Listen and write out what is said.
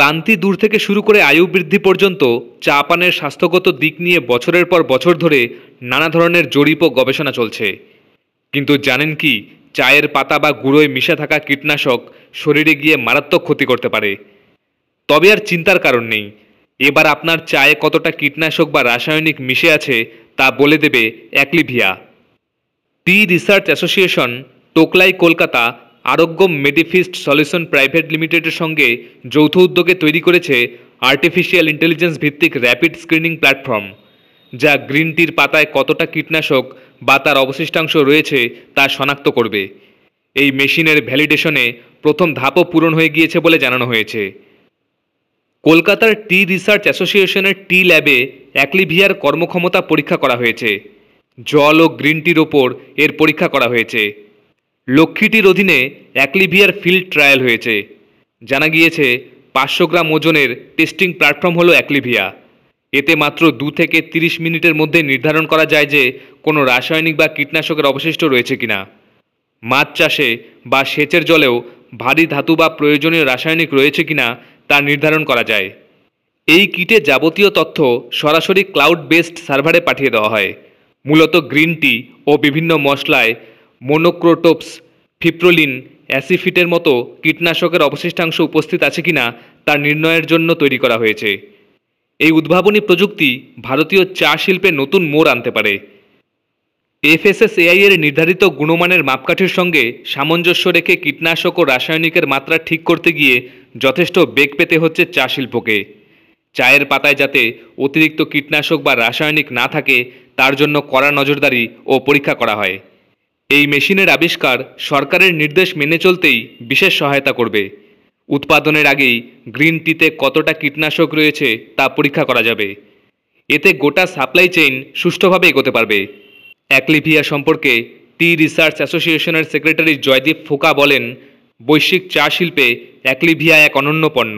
ক্লান্তি দূর থেকে শুরু করে আয়ু বৃদ্ধি পর্যন্ত চা পানের স্বাস্থ্যগত দিক নিয়ে বছরের পর বছর ধরে নানা ধরনের জরিপ ও গবেষণা চলছে। কিন্তু জানেন কি, চায়ের পাতা বা গুঁড়োয় মিশে থাকা কীটনাশক শরীরে গিয়ে মারাত্মক ক্ষতি করতে পারে। তবে আর চিন্তার কারণ নেই, এবার আপনার চায়ে কতটা কীটনাশক বা রাসায়নিক মিশে আছে তা বলে দেবে অ্যাক্লিভিয়া। Tea research association, Tocklai, Kolkata, Arogya মেডিফিস্ট সলিউশন প্রাইভেট লিমিটেডের সঙ্গে যৌথ উদ্যোগে তৈরি করেছে আর্টিফিশিয়াল ইন্টেলিজেন্স ভিত্তিক র্যাপিড স্ক্রিনিং প্ল্যাটফর্ম, যা গ্রিন টির পাতায় কতটা কীটনাশক বা তার অবশিষ্টাংশ রয়েছে তা শনাক্ত করবে। এই মেশিনের ভ্যালিডেশনে প্রথম ধাপও পূরণ হয়ে গিয়েছে বলে জানানো হয়েছে। কলকাতার টি রিসার্চ অ্যাসোসিয়েশনের টি ল্যাবে অ্যাক্লিভিয়ার কর্মক্ষমতা পরীক্ষা করা হয়েছে। জল ও গ্রিন টির ওপর এর পরীক্ষা করা হয়েছে। লক্ষ্মীটির অধীনে অ্যাক্লিভিয়ার ফিল্ড ট্রায়াল হয়েছে। জানা গিয়েছে 500 গ্রাম ওজনের টেস্টিং প্ল্যাটফর্ম হলো অ্যাক্লিভিয়া। এতে মাত্র 2 থেকে 30 মিনিটের মধ্যে নির্ধারণ করা যায় যে কোনো রাসায়নিক বা কীটনাশকের অবশিষ্ট রয়েছে কিনা। মাছ চাষে বা সেচের জলেও ভারী ধাতু বা প্রয়োজনীয় রাসায়নিক রয়েছে কিনা তা নির্ধারণ করা যায়। এই কিটে যাবতীয় তথ্য সরাসরি ক্লাউড বেসড সার্ভারে পাঠিয়ে দেওয়া হয়। মূলত গ্রিন টি ও বিভিন্ন মশলায় মোনোক্রোটোপস, ফিপ্রোলিন, অ্যাসিফিটের মতো কীটনাশকের অবশিষ্টাংশ উপস্থিত আছে কিনা তা নির্ণয়ের জন্য তৈরি করা হয়েছে। এই উদ্ভাবনী প্রযুক্তি ভারতীয় চা শিল্পে নতুন মোড় আনতে পারে। এফএসএসএআই এর নির্ধারিত গুণমানের মাপকাঠির সঙ্গে সামঞ্জস্য রেখে কীটনাশক ও রাসায়নিকের মাত্রা ঠিক করতে গিয়ে যথেষ্ট বেগ পেতে হচ্ছে চা শিল্পকে। চায়ের পাতায় যাতে অতিরিক্ত কীটনাশক বা রাসায়নিক না থাকে তার জন্য কড়া নজরদারি ও পরীক্ষা করা হয়। এই মেশিনের আবিষ্কার সরকারের নির্দেশ মেনে চলতেই বিশেষ সহায়তা করবে। উৎপাদনের আগেই গ্রিন টিতে কতটা কীটনাশক রয়েছে তা পরীক্ষা করা যাবে। এতে গোটা সাপ্লাই চেইন সুষ্ঠুভাবে এগোতে পারবে। অ্যাক্লিভিয়া সম্পর্কে টি রিসার্চ অ্যাসোসিয়েশনের সেক্রেটারি জয়দীপ ফোকা বলেন, বৈশ্বিক চা শিল্পে অ্যাক্লিভিয়া এক অনন্য পণ্য।